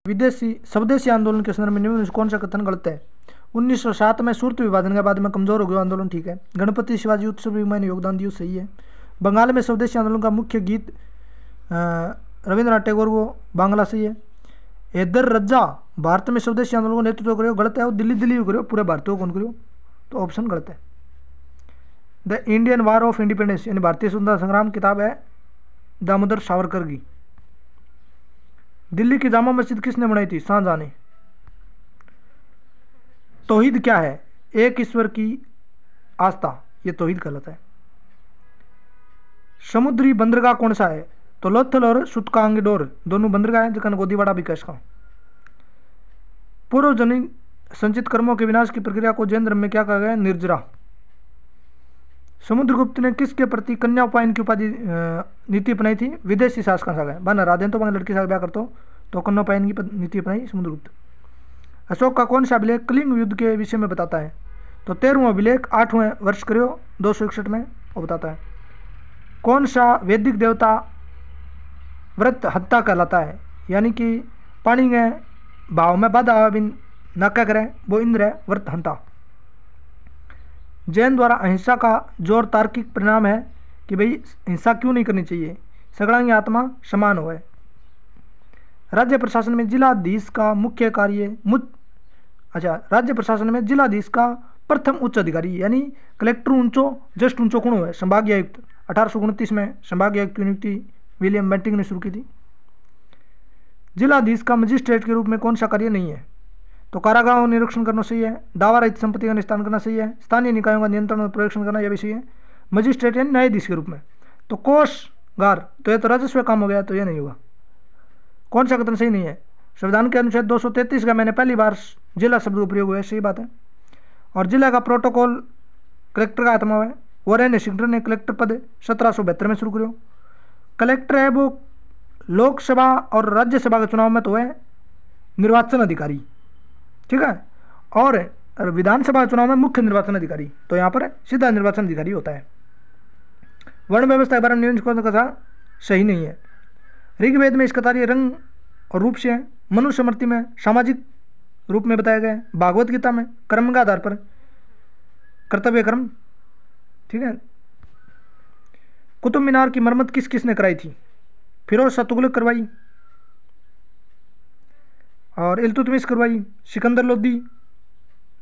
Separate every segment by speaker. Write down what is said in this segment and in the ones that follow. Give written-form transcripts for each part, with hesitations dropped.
Speaker 1: विदेशी स्वदेशी आंदोलन के संदर्भ में निम्न में से कौन सा कथन गलत है? 1907 में सूरत विभाजन के बाद में कमजोर हो गया आंदोलन, ठीक है। गणपति शिवाजी उत्सव भी मैंने योगदान दिया, सही है। बंगाल में स्वदेशी आंदोलन का मुख्य गीत रविंद्रनाथ टैगोर को बांग्ला, सही है। हैदर रजा भारत में स्वदेशी आंदोलन को नेतृत्व करो, गलत है। और दिल्ली दिल्ली करो, पूरे भारतीय को कौन करो, तो ऑप्शन गलत है। The Indian war of independence यानी भारतीय स्वतंत्रता संग्राम किताब है दामोदर सावरकर की। दिल्ली की जामा मस्जिद किसने बनाई थी? शाहजहां ने। तौहीद क्या है? एक ईश्वर की आस्था, ये तौहीद गलत है। समुद्री बंदरगाह कौन सा है? तो लोथल और सुतकांगडोर दोनों बंदरगाह हैं, जिनका गोदीवाड़ा भी कह। पूर्वजनित संचित कर्मों के विनाश की प्रक्रिया को जैन धर्म में क्या कहा गया? निर्जरा। समुद्रगुप्त ने किसके प्रति कन्या उपायन की उपाधि नीति अपनाई थी? विदेशी शासक का बन राधे तो मैं लड़की से ब्याह करता हूँ, तो कन्या उपायन की नीति अपनाई समुद्रगुप्त। अशोक का कौन सा अभिलेख कलिंग युद्ध के विषय में बताता है? तो 13वां अभिलेख 8वें वर्ष करो 261 में वो बताता है। कौन सा वैदिक देवता व्रत हत्ता कहलाता है? यानी कि पानी में भाव में बाधा बिन न क्या करें, वो इंद्र है, व्रत हंता। जैन द्वारा अहिंसा का जोर तार्किक परिणाम है कि भाई हिंसा क्यों नहीं करनी चाहिए, सगड़ांगी आत्मा समान हो। राज्य प्रशासन में जिलाधीश का मुख्य कार्य राज्य प्रशासन में जिलाधीश का प्रथम उच्च अधिकारी यानी कलेक्टर ऊंचो जस्ट ऊंचो कौन है? संभागीय आयुक्त। 1829 में संभागीय आयुक्त की नियुक्ति विलियम बेंटिंग ने शुरू की थी। जिलाधीश का मजिस्ट्रेट के रूप में कौन सा कार्य नहीं है? तो कारागारों निरीक्षण करना सही है। दावा रहित संपत्ति का निस्तारण करना सही है। स्थानीय निकायों का नियंत्रण और प्रोटेक्शन करना यह भी सही है। मजिस्ट्रेट यानी न्यायाधीश के रूप में। तो कोषगार तो यह तो राजस्व काम हो गया, तो यह नहीं होगा। कौन सा कथन सही नहीं है? संविधान के अनुच्छेद 233 का मैंने पहली बार जिला शब्द का प्रयोग हुआ है, सही बात है। और जिला का प्रोटोकॉल कलेक्टर का आत्मा है। वॉरेन हेस्टिंग्टन ने कलेक्टर पद 1772 में शुरू करो। कलेक्टर है वो लोकसभा और राज्यसभा के चुनाव में तो है निर्वाचन अधिकारी, ठीक है। और विधानसभा चुनाव में मुख्य निर्वाचन अधिकारी, तो यहाँ पर सीधा निर्वाचन अधिकारी होता है। वर्ण व्यवस्था के बारे में कौन सा सही नहीं है? ऋग्वेद में इसका कार्य रंग और रूप से है। मनुष्य स्मृति में सामाजिक रूप में बताया गया है। भागवत गीता में कर्म के आधार पर कर्तव्य कर्म, ठीक है। कुतुब मीनार की मरम्मत किस किसने कराई थी? फिरोज शाह तुगलक करवाई और इल्तुतमिश करवाई। सिकंदर लोदी,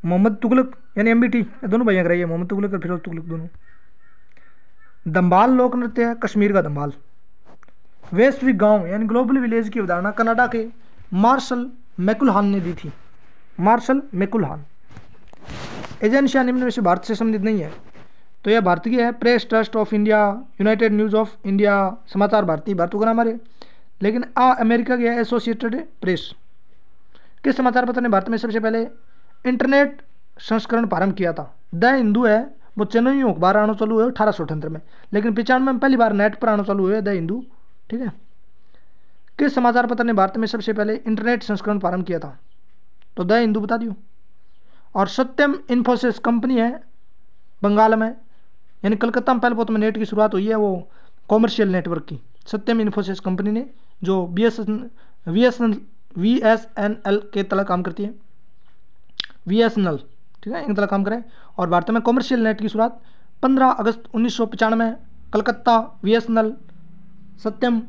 Speaker 1: मोहम्मद तुगलक यानी एमबीटी, दोनों भैया कराई है, मोहम्मद तुगलक और फिरोज तुगलक दोनों। दंबाल लोक नृत्य है कश्मीर का दंबाल। वैश्विक गांव यानी ग्लोबल विलेज की अवधारणा कनाडा के मार्शल मैकुलहान ने दी थी। मार्शल मैकुलहान। एजेंसियां निम्न में से भारत से संबंधित नहीं है, तो यह भारतीय है। Press trust of India, United news of India, समाचार भारती, भारत को हमारे। लेकिन अमेरिका की है एसोसिएटेड प्रेस। किस समाचार पत्र ने भारत में सबसे पहले इंटरनेट संस्करण प्रारंभ किया था? द हिंदू है, वो चेन्नई अखबार आना चालू हुए 1878 में, लेकिन 95 में पहली बार नेट पर आना चालू हुए द हिंदू, ठीक है। किस समाचार पत्र ने भारत में सबसे पहले इंटरनेट संस्करण प्रारंभ किया था? तो द हिंदू बता दियो। और सत्यम इन्फोसिस कंपनी है बंगाल में, यानी कलकत्ता में पहले बहुत में नेट की शुरुआत हुई है, वो कॉमर्शियल नेटवर्क की। सत्यम इन्फोसिस कंपनी ने जो VSNL के तला काम करती है, VSNL, ठीक है, इन तला काम करें। और भारत में कॉमर्शियल नेट की शुरुआत 15 अगस्त 1995 कलकत्ता VSNL सत्यम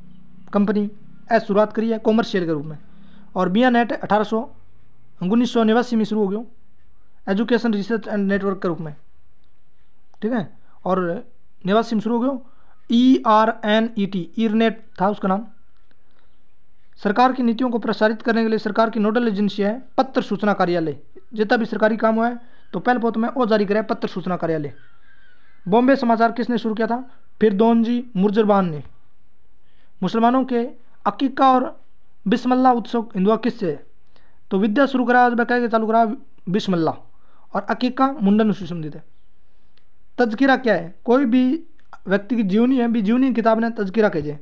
Speaker 1: कंपनी ऐसे शुरुआत करी है कॉमर्शियल के रूप में। और बिया नेट 1989 में शुरू हो गया एजुकेशन रिसर्च एंड नेटवर्क के रूप में, ठीक है। और 89 में शुरू हो गया ERNET, ईरनेट था उसका नाम। सरकार की नीतियों को प्रसारित करने के लिए सरकार की नोडल एजेंसी है पत्र सूचना कार्यालय। जितना भी सरकारी काम हुआ है तो पहले पोत में वो जारी करे पत्र सूचना कार्यालय। बॉम्बे समाचार किसने शुरू किया था? फिरदौनजी मुर्जबान ने। मुसलमानों के अकीका और बिस्मिल्लाह उत्सव हिंदुआ किससे है? तो विद्या शुरू करा कह चालू करा बिस्मिल्लाह, और अकीका मुंडन से संबंधित है। तज़किरा क्या है? कोई भी व्यक्ति की जीवनी है, भी जीवनी किताब ने तज़किरा कहे।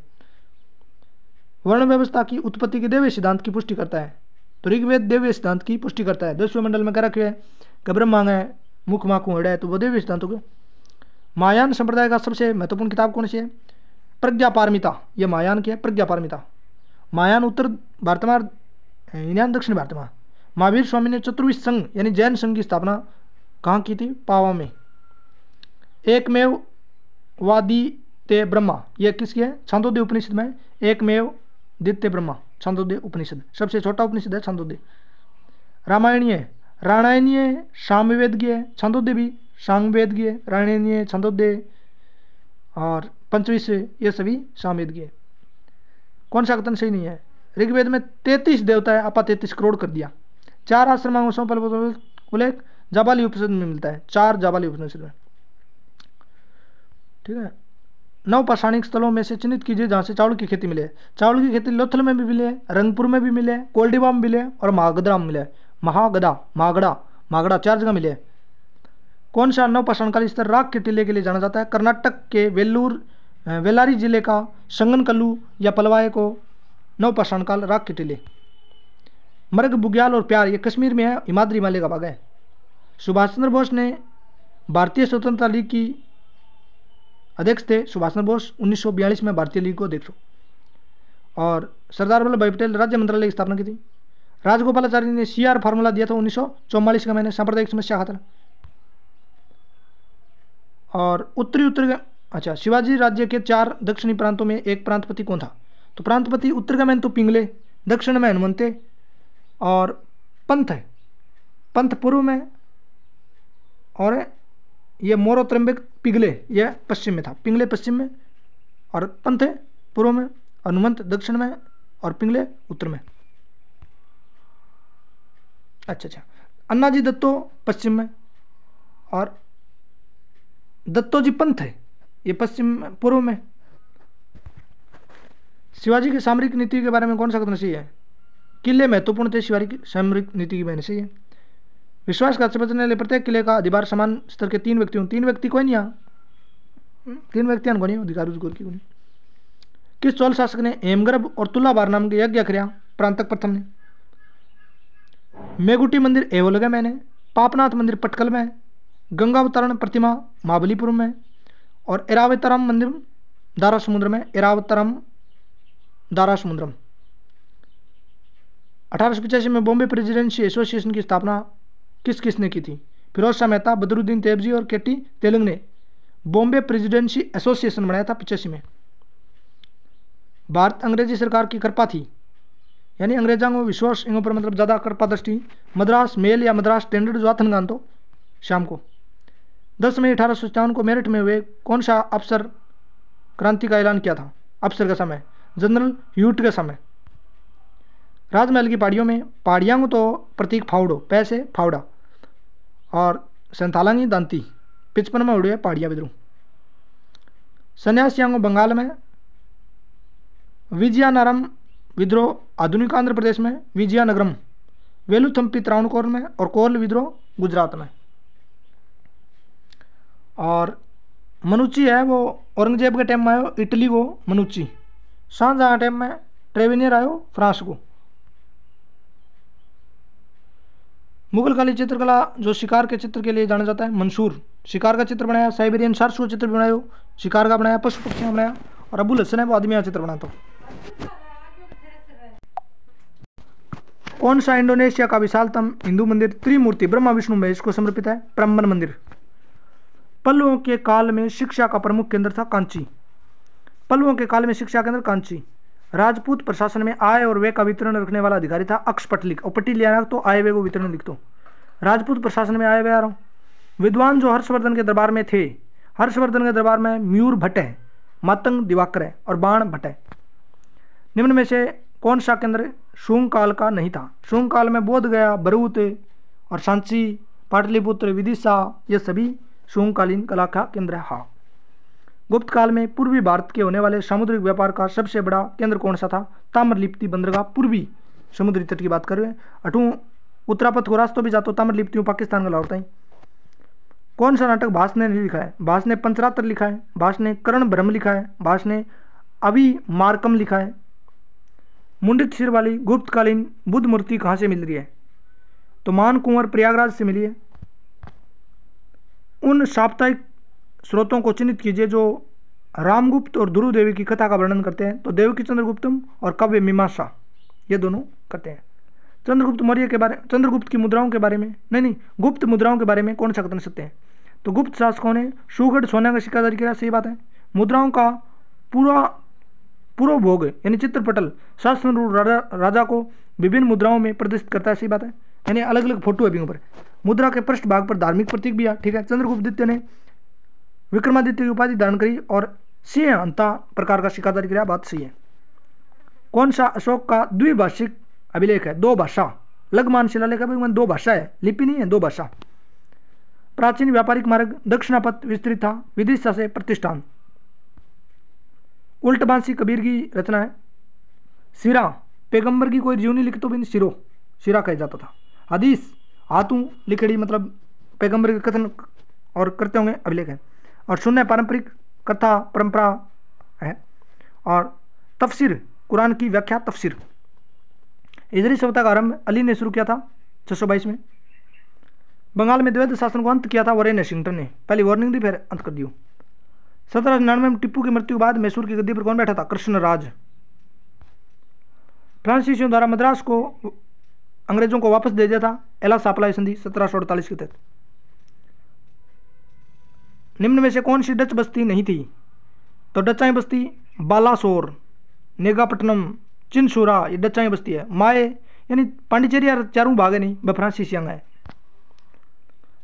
Speaker 1: वर्ण व्यवस्था की उत्पत्ति के देवीय सिद्धांत की पुष्टि करता है, तो ऋग्वेद देवीय सिद्धांत की पुष्टि करता है। 10वें मंडल में कह रखे है कि ब्रह्मांग है, मुख माकू हेड़ा है, तो वो देवीय सिद्धांत हो गया। महायान संप्रदाय का सबसे महत्वपूर्ण किताब कौन सी है? प्रज्ञा पारमिता। ये महायान की है प्रज्ञा पारमिता। महायान उत्तर भारत में ईनान दक्षिण भारत में। महावीर स्वामी ने चतुर्विश संघ यानी जैन संघ की स्थापना कहाँ की थी? पावा में। एकमेव वादी ते ब्रह्मा, यह किसकी है? छांदोग्य उपनिषद में एकमेव द्वितीय ब्रह्मा, छांदोग्य उपनिषद, सबसे छोटा उपनिषद है छांदोग्य। रामायणीय, रामायणीय सामवेदीय, छांदोग्य भी सामवेदीय, रामायणीय छांदोग्य और पंचविश ये सभी सामवेदीय। कौन सा कथन सही नहीं है? ऋग्वेद में 33 देवता है, आपा 33 करोड़ कर दिया। 4 आश्रमांगों से उल्लेख जाबाली उपनिषद में मिलता है, 4 जाबाली उपनिषद में। ठीक है। 9 पाषाणिक स्थलों में से चिन्हित कीजिए जहां से चावल की खेती मिले। चावल की खेती लोथल में भी मिले, रंगपुर में भी मिले, कोल्डीबा में मिले और महागदा में मिले। मागड़ा 4 जगह मिले। कौन सा 9 पाषाणकालीन स्तर राग के टीले के लिए जाना जाता है? कर्नाटक के वेल्लारी जिले का संगनकल्लू या पलवाए को 9 पाषाणकाल राग के टीले। मर्ग, बुग्याल और प्यार ये कश्मीर में है, हिमाद्री हिमालय का भाग है। सुभाष चंद्र बोस ने भारतीय स्वतंत्रता लीग की अध्यक्ष थे। सुभाष चंद्र बोस 1942 में भारतीय लीग को अध्यक्ष। और सरदार वल्लभ भाई पटेल राज्य मंत्रालय की स्थापना की थी। राजगोपालाचारी ने CR फार्मूला दिया था 1944 का, मैंने सांप्रदायिक समस्या खातर। और अच्छा, शिवाजी राज्य के 4 दक्षिणी प्रांतों में एक प्रांतपति कौन था? तो प्रांतपति उत्तर में तो पिंगले, दक्षिण में हनुमंते और पंथ है। पंथ पूर्व में और ये मोरो त्रंबक पिंगले यह पश्चिम में था। पिंगले पश्चिम में और पंथ है पूर्व में, हनुमंत दक्षिण में और पिंगले उत्तर में। अच्छा, अन्नाजी दत्तो पश्चिम में और दत्तोजी पंथ है ये पश्चिम पूर्व में। शिवाजी की सामरिक नीति के बारे में कौन सा कथन सही है? किले महत्वपूर्ण थे शिवाजी की सामरिक नीति की बारे सही है। विश्वासघात से बचने वाले प्रत्येक किले का अधिभार समान स्तर के 3 व्यक्ति हों। 3 व्यक्ति कोई नहीं यहाँ, 3 व्यक्ति को नहीं अधिकार उसको की नहीं। किस चोल शासक ने हेमगर्भ और तुलाभार नाम के यज्ञ कराया? प्रांतक प्रथम ने। मेगुटी मंदिर एवोलगे में है, पापनाथ मंदिर पटकल में है, गंगावतरण प्रतिमा महाबलीपुरम में और एरावतरम मंदिर दारा समुद्र में। एरावतरम दारा समुद्रम। 1885 में बॉम्बे प्रेसिडेंसी एसोसिएशन की स्थापना किसने की थी? फिरोज शाह मेहता, बदरुद्दीन तैयबजी और केटी तेलंग ने बॉम्बे प्रेसिडेंसी एसोसिएशन बनाया था 85 में। भारत अंग्रेजी सरकार की कृपा थी, यानी अंग्रेजों को विश्वास इन पर मतलब ज़्यादा कृपा दृष्टि। मद्रास मेल या मद्रास स्टैंडर्ड जो आथनगान तो शाम को 10 मई 1857 को मेरठ में हुए कौन सा अफसर क्रांति का ऐलान किया था? अफसर का समय जनरल ह्यूट का समय। राजमहल की पहाड़ियों में पहाड़ियाँ तो प्रतीक फावड़ो, पैसे फावड़ा और संतालांगी दांती 55 में उड़े पहाड़ियाँ विद्रोह। सन्यासियों बंगाल में विजयनगरम विद्रोह, आधुनिक आंध्र प्रदेश में विजयनगरम, वेलुथम्पी त्रावणकोर में और कोल विद्रोह गुजरात में। और मनुची है वो औरंगजेब के टाइम में आयो इटली को मनुची, शाहजहां टाइम में ट्रेविनियर आयो फ्रांस को। मुगल काली चित्रकला जो शिकार के चित्र के लिए जाना जाता है, मंसूर शिकार का चित्र बनाया, साइबेरियन सारसू चित्र बनाया, शिकार का बनाया, पशु पक्षियां बनाया और अबुल हसन है वो आदमी का चित्र बनाता। कौन सा इंडोनेशिया का विशालतम हिंदू मंदिर त्रिमूर्ति ब्रह्मा विष्णु महेश को समर्पित है? प्रम्बन मंदिर। पल्लवों के काल में शिक्षा का प्रमुख केंद्र था कांची। पल्लवों के काल में शिक्षा केंद्र कांची। राजपूत प्रशासन में आय और व्यय का वितरण रखने वाला अधिकारी था अक्षपटलिक, और पट्टी लिया तो आय व्यय को वितरण लिख दो। राजपूत प्रशासन में आय व्यय आ रहा हूँ। विद्वान जो हर्षवर्धन के दरबार में थे, हर्षवर्धन के दरबार में म्यूर भट्ट है, मातंग दिवाकर है और बाण भट्ट है। निम्न में से कौन सा केंद्र शुंग काल का नहीं था? शुंग काल में बोध गया, भरूच और सांची, पाटलिपुत्र, विदिशा ये सभी शुंगकालीन कला का केंद्र है। हाँ। गुप्त काल में पूर्वी भारत के होने वाले सामुद्रिक व्यापार का सबसे बड़ा केंद्र कौन सा था? ताम्रलिप्ति बंदरगाह, पूर्वी समुद्री तट की बात कर रहे हैं। अठू उत्तरापथ को रास्तों भी जातो ताम्रलिप्तियों पाकिस्तान का लौटता है। कौन सा नाटक भास ने नहीं लिखा है? भास ने पंचरात्र लिखा है, भास ने कर्ण ब्रह्म लिखा है, भास ने अभी मार्कम लिखा है। मुंडित सिर वाली गुप्तकालीन बुद्ध मूर्ति कहाँ से मिल रही है? तो मान कुंवर प्रयागराज से मिली है। उन साप्ताहिक स्रोतों को चिन्हित कीजिए जो रामगुप्त और ध्रुव देवी की कथा का वर्णन करते हैं। तो देवकी चंद्र गुप्तम और काव्य मीमांसा ये दोनों करते हैं। चंद्रगुप्त मौर्य के बारे, चंद्रगुप्त की मुद्राओं के बारे में, नहीं गुप्त मुद्राओं के बारे में कौन सा कथन सत्य है? तो गुप्त शासकों ने सुगढ़ सोने का सिक्का जारी किया, सही बात है। मुद्राओं का पूरा पूर्व भोग यानी चित्रपटल शासनरूढ़ राजा को विभिन्न मुद्राओं में प्रदर्शित करता है, सही बात है। यानी अलग अलग फोटो है भी ऊपर। मुद्रा के पृष्ठ भाग पर धार्मिक प्रतीक भी है, ठीक है। चंद्रगुप्त द्वितीय ने विक्रमादित्य की उपाधि धारण करी और सिंह हंता प्रकार का सिक्का जारी किया, बात सही है। कौन सा अशोक का द्विभाषिक अभिलेख है? दो भाषा लघुमान शिलालेख है, दो भाषा है, लिपि नहीं है, दो भाषा। प्राचीन व्यापारिक मार्ग दक्षिणापथ विस्तृत था, विदिशा से प्रतिष्ठान। उल्ट बांसी कबीर की रचना है। सिरा पैगंबर की कोई जीवनी लिख तो भी नहीं, सिरो सिरा कहा जाता था। हदीस हाथों लिखड़ी मतलब पैगंबर के कथन और करते होंगे अभिलेख है। और शून्य पारंपरिक कथा परंपरा है। और तफसीर कुरान की व्याख्या तफसीर। हिजरी सभ्यता का आरंभ अली ने शुरू किया था 622 में। बंगाल में द्वैध शासन को अंत किया था वॉरेन हेस्टिंग्स ने, पहली वार्निंग दी फिर अंत कर दियो। 1799 में टिप्पू की मृत्यु के बाद मैसूर की गद्दी पर कौन बैठा था? कृष्णराज। फ्रांसीसियों द्वारा मद्रास को अंग्रेजों को वापस दे दिया था, एला सापलाई संधि 1748 के तहत। निम्न में से कौन सी डच बस्ती नहीं थी? तो डचाई बस्ती बालासोर, नेगापट्टनम, चिनसूरा, ये डचाई बस्ती है। माए यानी पांडिचेरी चारों भाग है नहीं, वह फ्रांसीसियन है।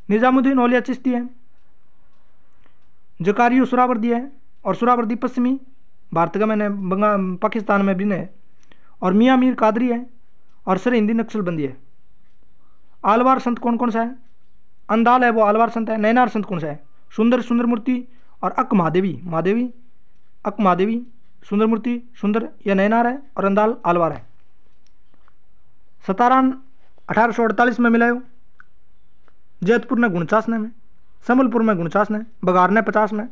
Speaker 1: निजामुद्दीन औलिया चिश्ती है। जकारियो सुरावर्दी है और सुरावर्दी पश्चिमी भारत का मैंने पाकिस्तान में भी है। और मियाँ मीर कादरी है और सर हिंदी नक्सलबंदी है। आलवार संत कौन कौन सा है? अंदाल है वो आलवार संत है। नैनार संत कौन सा है? सुंदर सुंदरमूर्ति और अक महादेवी, महादेवी अक महादेवी, सुंदरमूर्ति सुंदर या नैनार है और अंदाल आलवार है। सतारान 1848 में मिलायो। जैतपुर ने 49 में, संबलपुर में 49 में, बघार ने 50 में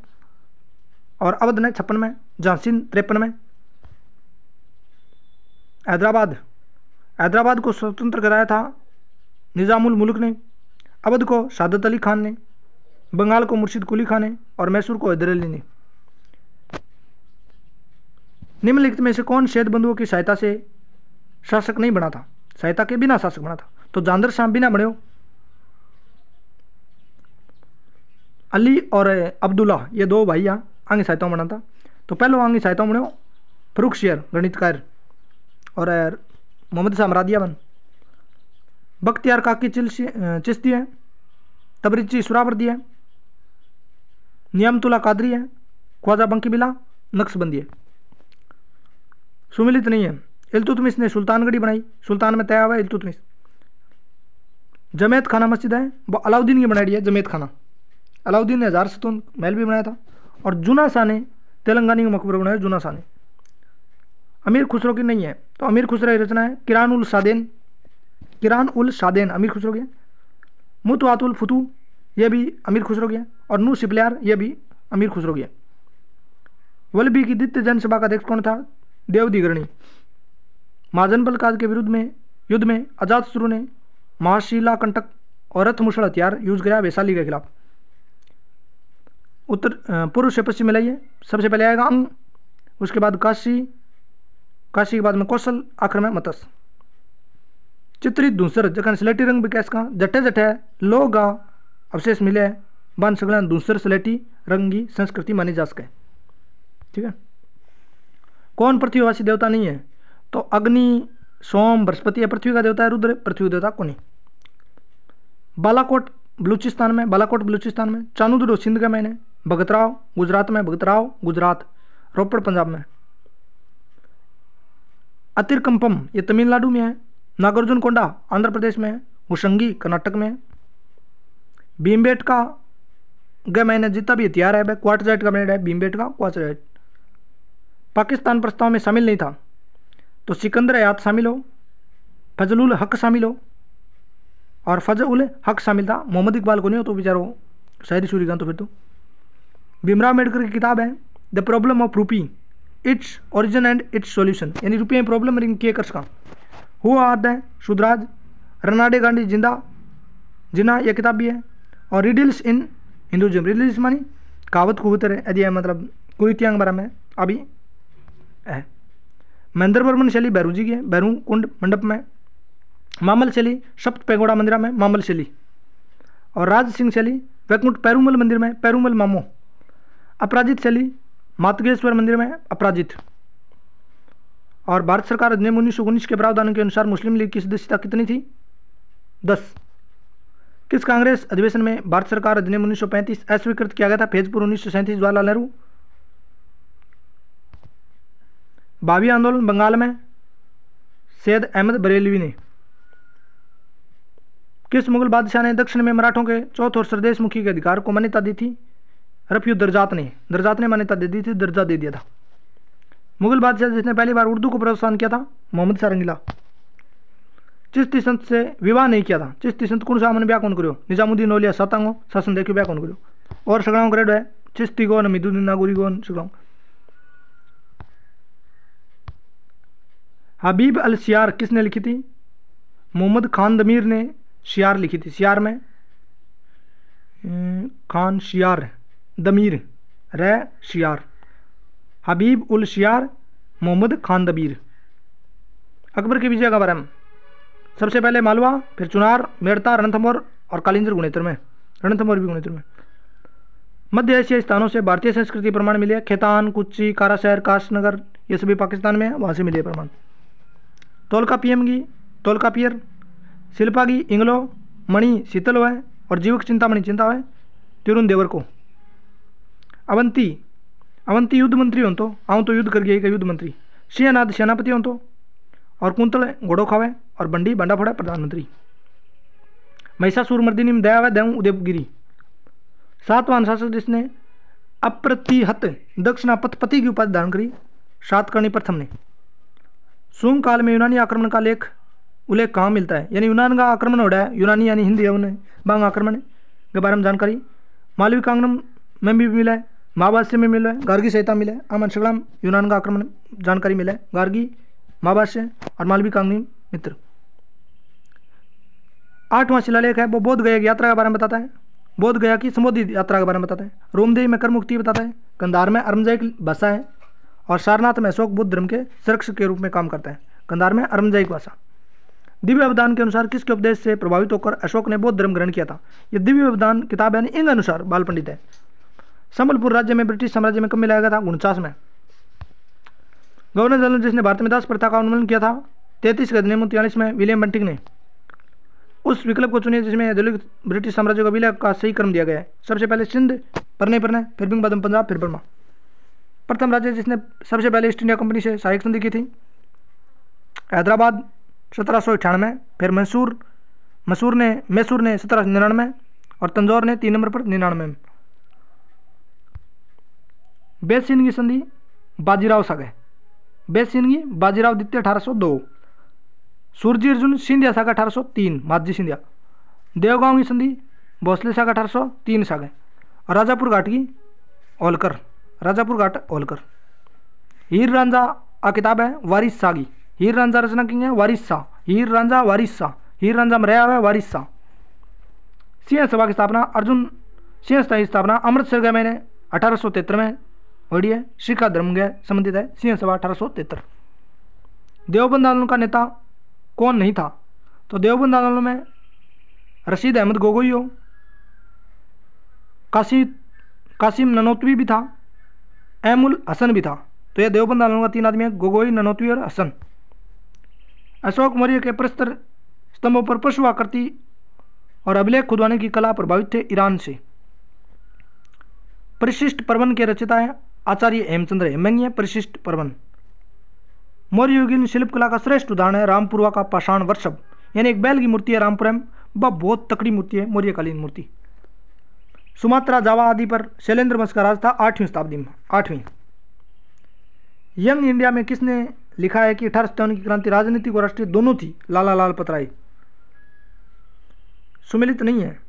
Speaker 1: और अवध ने 56 में, झांसी 53 में। हैदराबाद को स्वतंत्र कराया था निजामुल मुल्क ने, अवध को सादत अली खान ने, बंगाल को मुर्शिद कुली खान ने और मैसूर को हैदर अली ने। निम्नलिखित में से कौन शैद बंधुओं की सहायता से शासक नहीं बना था? सहायता के बिना शासक बना था। तो जांदर शाह बिना बने हो। अली और अब्दुल्ला ये दो भाई आंगी सहायता बना था। तो पहले आंगी सहायता बने फरुखशियर गणितकार और मोहम्मद शाह मरादिया बन। बख्तियार काकी चिश्ती है। तबरीची सुरावर्दी है। नियामतुल्ला कादरी है। ख्वाजा बंकी बिला नक्शबंदी है। सुमिलित नहीं है। इल्तुतमिश ने सुल्तानगढ़ी बनाई, सुल्तान में तय हुआ इल्तुतमिश। जमेत खाना मस्जिद है वो अलाउद्दीन की बनाई है, जमेत खाना। अलाउद्दीन ने 1000 सतून महल भी बनाया था। और जुना शाह ने तेलंगानी का मकबरा बनाया, जुना शाह ने। अमीर खुसरो की नहीं है। तो अमीर खुसरो की रचना है किरान उल सादेन, किरान उल सादेन अमीर खुसरो की है। मुतवातुल फुतू ये भी अमीर खुसरो की है। और नू शिपलियार ये भी अमीर खुसरो की है। वल्लभी की द्वितीय जनसभा का अध्यक्ष कौन था? देवधिगरणी। महाजनपल काज के विरुद्ध में युद्ध में अजातशत्रु ने महाशिला कंटक और रथ मुसल हथियार यूज किया वैशाली के खिलाफ। उत्तर पूर्व से पश्चिम में लाइए। सबसे पहले आएगा अंग, उसके बाद काशी, काशी के बाद में कौशल, आखिर में मतस। चित्रित धूसर जखन स्लेटी रंग विकास का जटे जटे लोग अवशेष मिले बन सगला धूसर स्लेटी रंगी संस्कृति मानी जा सके। ठीक है। कौन पृथ्वीवासी देवता नहीं है? तो अग्नि, सोम, बृहस्पति है पृथ्वी का देवता है। रुद्र पृथ्वी देवता को नहीं। बालाकोट बलूचिस्तान में, बालाकोट बलूचिस्तान में। चानुदडो सिंध का मैंने। भगतराव गुजरात में, भगतराव गुजरात। रोपड़ पंजाब में। अतिरकम्पम ये तमिलनाडु में है। नागार्जुन कोंडा आंध्र प्रदेश में है। हुशंगी कर्नाटक में है। भीमबेटका का मैंने जितना भी हथियार है क्वार्टजाइट का ब्लेड है, भीमबेटका क्वार्टजाइट। पाकिस्तान प्रस्ताव में शामिल नहीं था। तो सिकंदर हयात शामिल हो, फजलुल हक शामिल हो और फजल हक शामिल था। मोहम्मद इकबाल को नहीं हो तो बेचारो शायरी सूरी गान। तो फिर तो भीमराव अम्बेडकर की किताब है द प्रॉब्लम ऑफ रूपी, its origin and it's solution, यानी रुपये में प्रॉब्लम रिंग के कर सका। हुआ आद है सुधराज, रनाडे गांधी जिंदा जिना यह किताब भी है। और रिडल्स इन हिंदुइज्म, रिडल्स मानी कहावत कुबूतर है यदि मतलब कुरीतियां बारे में अभी है। महेंद्र वर्मन शैली बैरू जी की है, बैरू कुंड मंडप में। मामल शैली सप्त पेगोड़ा मंदिर में मामल शैली, और राज सिंह शैली वैकुंठ पेरूमल मंदिर में पेरूमल मामो। अपराजित शैली मातगेश्वर मंदिर में अपराजित। और भारत सरकार अधिनियम 1919 के प्रावधान के अनुसार मुस्लिम लीग की सदस्यता कितनी थी? 10। किस कांग्रेस अधिवेशन में भारत सरकार अधिनियम 1935 अस्वीकृत किया गया था? फैजपुर 1937 जवाहरलाल नेहरू। भावी आंदोलन बंगाल में सैयद अहमद बरेलवी ने। किस मुगल बादशाह ने दक्षिण में मराठों के चौथ और सरदेश मुखी के अधिकार को मान्यता दी थी? रफीउ दर्जात ने मान्यता दे दी थी, दर्जा दे दिया था। मुगल बादशाह जिसने पहली बार उर्दू को प्रोत्साहन किया था? मोहम्मद शाह रंगीला। चिश्ती संत से विवाह नहीं किया था? चिश्ती संत कौन सा मन ब्याह कौन करो? निजामुद्दीन औलिया सातांगो शासन देखियो ब्याह कौन करो? और सगड़ाओं ग्रेड है चिश्ती गो नमीदुद्दीन नागौरी गो सगड़ाओं। हबीब अल शियार किसने लिखी थी? मोहम्मद खान दमीर ने शियार लिखी थी। शियार में खान शियार दमीर रे शियार। हबीब उल शियार मोहम्मद खान दमीर। अकबर की विजय का बारे में सबसे पहले मालवा, फिर चुनार, मेड़ता, रणथंभौर और कालिंजर गुणेत्र में। रणथंभौर भी गुणेत्र में। मध्य एशियाई स्थानों से भारतीय संस्कृति प्रमाण मिले। खेतान, कुच्ची, काराशहर, काशनगर ये सभी पाकिस्तान में है, वहाँ से मिले प्रमाण। तोलकापियम की तोलकापियर, शिल्पा की इंग्लो, मणि शीतल है और जीवक चिंतामणि चिंता है तिरुनदेवर को। अवंती युद्ध मंत्री हो तो आऊँ तो युद्ध कर गई का युद्ध मंत्री। सिंहनाद सेनापति हो तो, और कुंतल घोड़ो खावे और बंडी बंडा फोड़ा प्रधानमंत्री। महिषासुर मर्दिनी में दया देव उदयगिरी। सातवां अनुशासक जिसने अप्रतिहत दक्षिणापथपति की उपाधि धारण करी? सातकर्णी प्रथम ने। शुंग काल में यूनानी आक्रमण का उल्लेख कहाँ मिलता है? यानी यूनान का आक्रमण हो रहा है, यूनानी यानी हिंदी है उन्हें बांग आक्रमण के बारे में जानकारी मालवी कांगनम में भी मिला है, महाभाष्य में मिला है, गार्गी संहिता मिला है। आमन सगलाम यूनान का आक्रमण जानकारी मिला है, गार्गी, महाभाष्य और मालवी कांगनी मित्र। 8वां शिलालेख है वो बोध गया की यात्रा के बारे में बताता है, बोध गया की संबोधित यात्रा के बारे में बताता है। रोमदेवी में कर मुक्ति बताता है। कंधार में अरमजाइक भाषा है और सारनाथ में अशोक बुद्ध धर्म के संरक्षक के रूप में काम करता है। कंधार में अरमजाइक भाषा। दिव्य अवदान के अनुसार किसके उपदेश से प्रभावित होकर अशोक ने बौद्ध धर्म ग्रहण किया था? यह दिव्य अवदान किताब यानी इंग अनुसार बाल पंडित है। संबलपुर राज्य में ब्रिटिश साम्राज्य में कब मिलाया गया था? 49 में। गवर्नर जनरल जिसने भारत में दास प्रथा का उन्मूलन किया था? 33 के अधिनियम 43 में विलियम बेंटिंक ने। उस विकल्प को चुनिए जिसमें दलित ब्रिटिश साम्राज्य का विलय का सही क्रम दिया गया है। सबसे पहले सिंध, परने फिर बिंगबदम पंजाब, फिर बर्मा। प्रथम राज्य जिसने सबसे पहले ईस्ट इंडिया कंपनी से सहायक संधि की थी? हैदराबाद 1798, फिर मैसूर ने 1799 और तंजौर ने 3 नंबर पर 99 में। बेसिन की संधि बाजीराव सागे, बेसिन की बाजीराव द्वितीय 1802, सूरजी अर्जुन सिंधिया सागा 1803 माधजी सिंधिया। देवगांव की संधि भोसले सागा 1803 सागे और राजापुर घाट की होलकर, राजापुर घाट होलकर। हीर रांझा आ किताब है वारिस शाह की। हीर रांझा रचना की है वारिस शाह, हीर रांझा वारिस शाह, हीर रांझा में रहा है वारिस शाह। सिंह सभा की स्थापना अर्जुन सिंह सभा की स्थापना अमृतसर के महीने 1873 में हुई है। शिखा धर्म के संबंधित है सिंह सभा 1873। देवबंद आंदोलन का नेता कौन नहीं था? तो देवबंद आंदोलन में रशीद अहमद गोगोई हो, कासिम ननौतवी भी था, एमुल हसन भी था। तो यह देवबंद आंदोलन का 3 आदमी है, गोगोई, ननौतवी और हसन। अशोक मौर्य के प्रस्तर स्तंभों पर पशु आकृति और अभिलेख खुदवाने की कला प्रभावित थे ईरान से। परिशिष्ट पर्वन के रचयिता है आचार्य हेमचंद्र हेमंगी। परिशिष्ट पर्वन मौर्य युगीन शिल्पकला का श्रेष्ठ उदाहरण है रामपुरवा का पाषाण वर्षभ, यानी एक बैल की मूर्ति है रामपुरम, वह बहुत तकड़ी मूर्ति है, मौर्यकालीन मूर्ति। सुमात्रा, जावा आदि पर शैलेंद्र वंश का राज था 8वीं शताब्दी में। 8वीं। यंग इंडिया में किसने लिखा है कि 1857 की क्रांति राजनीतिक और राष्ट्रीय दोनों थी? लाला लाल पतराई। सुमिलित नहीं है।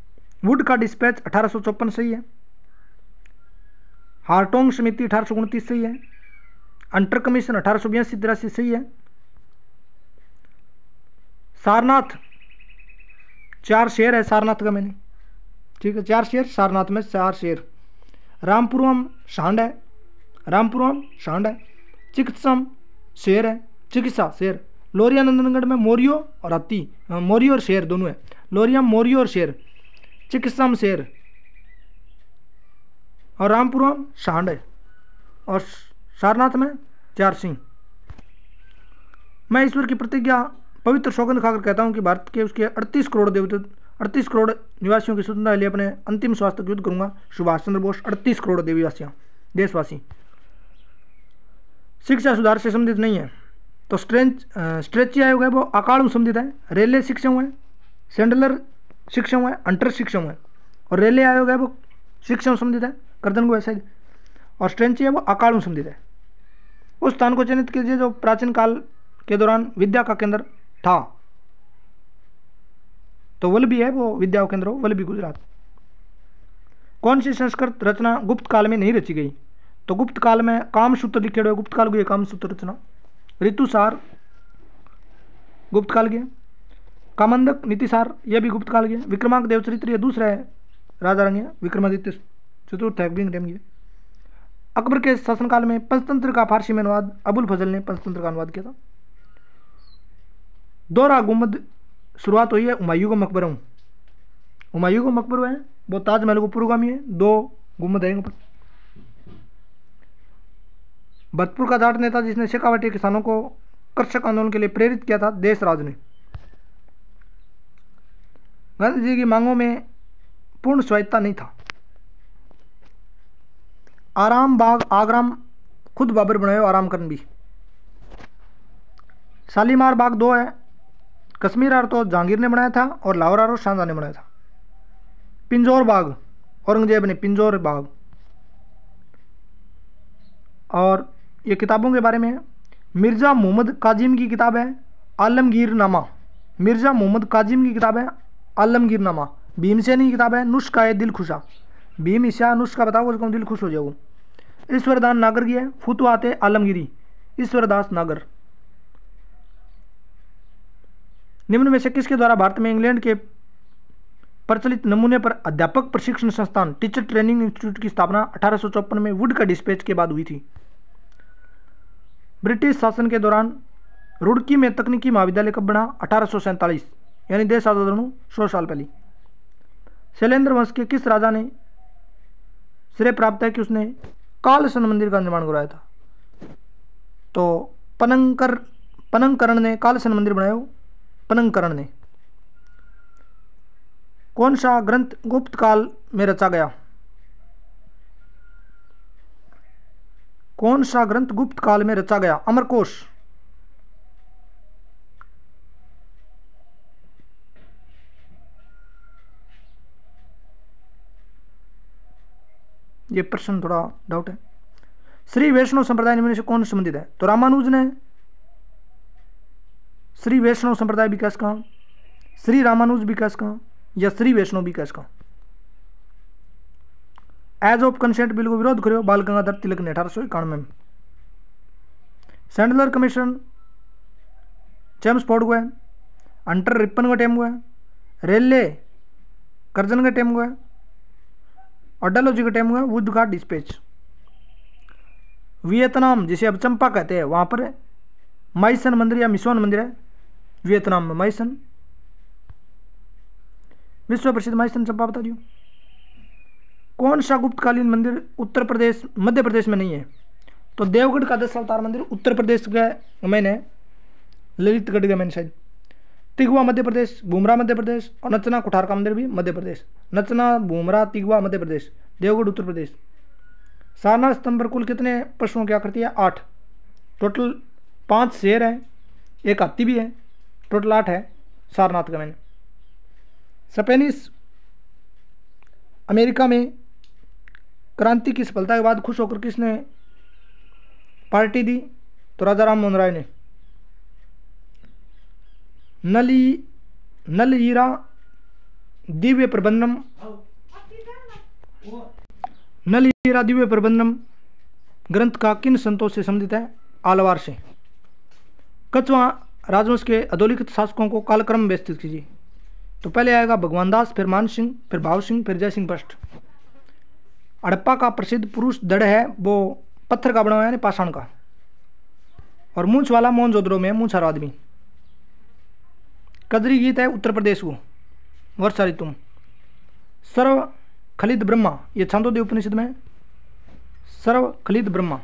Speaker 1: वुड का डिस्पैच 1854 सही है। हार्टोंग समिति 1829 सही है। अंटर कमीशन 1882-83 सही है। सारनाथ 4 शेर है सारनाथ का मैंने, ठीक है 4 शेर सारनाथ में 4 शेर। रामपुरम सांड है, रामपुरम सांड है। चिकित्सम शेर है, चिकित्सा शेर, लोरिया नंदनगढ़ में मोरियो और हाथी, मोरियो और शेर दोनों है। लोरिया मोरियो और शेर, चिकित्सा में शेर, और रामपुरम सांड है, और सारनाथ में 4 सिंह। मैं ईश्वर की प्रतिज्ञा पवित्र सौगंध खाकर कहता हूँ कि भारत के उसके 38 करोड़ देवता 38 करोड़ निवासियों की स्वतंत्रता के लिए अपने अंतिम श्वास तक युद्ध करूंगा। सुभाष चंद्र बोस। 38 करोड़ देशवासी। शिक्षा सुधार से संबंधित नहीं है तो स्ट्रेची आयोग है वो अकाल से संबंधित है। रेलवे शिक्षण है, सैंडलर शिक्षण है, अंटर शिक्षण है, और रेलवे आयोग है वो शिक्षण संबंधित है, कर्दन को ऐसा। और स्ट्रेची है वो अकाल से संबंधित है। उस स्थान को चिन्हित कीजिए जो प्राचीन काल के दौरान विद्या का केंद्र था। तो वल्लभी है वो विद्या का केंद्र हो, वल्लभी गुजरात। कौन सी संस्कृत रचना गुप्त काल में नहीं रची गई? तो गुप्त काल में कामसूत्र लिखे हुए, गुप्त काल की कामसूत्र रचना। ऋतुसार गुप्त काल के, कामंदक नीतिसार यह भी गुप्त काल के। विक्रमांक देवचरित्र ये दूसरा है राजा रंग, विक्रमादित्य चतुर्थ है टाइम के। अकबर के शासनकाल में पंचतंत्र का फारसी में अनुवाद अबुल फजल ने पंचतंत्र का अनुवाद किया था। दोहरा गुम्बद शुरुआत हुई है हुमायूं का मकबरा। हुमायूं का मकबरा है वो ताजमहल को पुरोगामी है, 2 गुम्बद है ऊपर। भरतपुर का जाट नेता जिसने शेखावटी किसानों को कृषक आंदोलन के लिए प्रेरित किया था, देशराज ने। गांधी जी की मांगों में पूर्ण स्वायत्ता नहीं था। आराम बाग आगराम खुद बाबर बनाए, आराम करन भी। शालीमार बाग 2 है, कश्मीर आर तो जहांगीर ने बनाया था और लाहौर आर शाहजहां ने बनाया था। पिंजौर बाग औरंगजेब ने, पिंजौर बाग। और ये किताबों के बारे में है। मिर्ज़ा मोहम्मद काजिम की किताब है आलमगीरनामा। मिर्ज़ा मोहम्मद काजिम की किताब है आलमगीरनामा। भीमसेनी की किताब है नुस्खा दिल खुशा। भीम ईशा नुस्खा बताओ उसको दिल खुश हो जाओ। ईश्वरदास नागर की है फुतवाते आलमगीरी, ईश्वरदास नागर। निम्न में से किसके द्वारा भारत में इंग्लैंड के प्रचलित नमूने पर अध्यापक प्रशिक्षण संस्थान टीचर ट्रेनिंग इंस्टीट्यूट की स्थापना 1854 में वुड का डिस्पैच के बाद हुई थी? ब्रिटिश शासन के दौरान रुड़की में तकनीकी महाविद्यालय कब बना? 1847, यानी देश आजाद होने 100 साल पहले। शैलेंद्र वंश के किस राजा ने श्रेय प्राप्त है कि उसने कालसन मंदिर का निर्माण करवाया था? तो पनंकरण ने कालसन मंदिर बनाया, पनंकरण ने। कौन सा ग्रंथ गुप्त काल में रचा गया? कौन सा ग्रंथ गुप्त काल में रचा गया? अमरकोश। ये प्रश्न थोड़ा डाउट है। श्री वैष्णव संप्रदाय निम्न से कौन संबंधित है? तो रामानुज ने श्री वैष्णव संप्रदाय विकास कहा, श्री रामानुज विकास कहा, या श्री वैष्णव विकास कहा? एज ऑफ कंसेंट बिल को विरोध करो बाल गंगाधर तिलक ने 1891 में। सैंडलर कमीशन जेम्स फोर्ड को है, अंटर रिपन का टाइम हुआ है, रेले कर्जन का टाइम हुआ है, और डलोजी का टाइम हुआ है वुड का डिस्पैच। वियतनाम जिसे अब चंपा कहते हैं वहां पर माइसन मंदिर या मिसोन मंदिर है, वियतनाम में माइसन। विश्व प्रसिद्ध माइसन चंपा बता दियो। कौन सा गुप्तकालीन मंदिर उत्तर प्रदेश मध्य प्रदेश में नहीं है? तो देवगढ़ का 10 अवतार मंदिर उत्तर प्रदेश का मैंने, ललितगढ़ का मैंने शायद, तिगवा मध्य प्रदेश, भूमरा मध्य प्रदेश, और नचना कुठार का मंदिर भी मध्य प्रदेश। नचना भूमरा तिगवा मध्य प्रदेश, देवगढ़ उत्तर प्रदेश। सारनाथ स्तंभ पर कुल कितने पशुओं की आकृति है? 8। टोटल 5 शेर हैं, एक हाथी भी है, टोटल 8 है सारनाथ का मैंने। स्पेनिश अमेरिका में क्रांति की सफलता के बाद खुश होकर किसने पार्टी दी? तो राजा राम मोहन राय ने। नलईरा दिव्य प्रबंधम, नलईरा दिव्य प्रबंधम ग्रंथ का किन संतों से संबंधित है? आलवार से। कछवा राजवंश के अधोलिखित शासकों को कालक्रम व्यवस्थित कीजिए। तो पहले आएगा भगवान दास, फिर मान सिंह, फिर भाव सिंह, फिर जय सिंह फर्स्ट। हड़प्पा का प्रसिद्ध पुरुष दड़ है वो पत्थर का बना हुआ है, पाषाण का। और मूंछ वाला मोहनजोदड़ो में है, मूंछार आदमी। कजरी गीत है उत्तर प्रदेश को, वर्षा ऋतु। सर्व खलित ब्रह्मा, ये छांदोग्य उपनिषद में है। सर्व खलित ब्रह्मा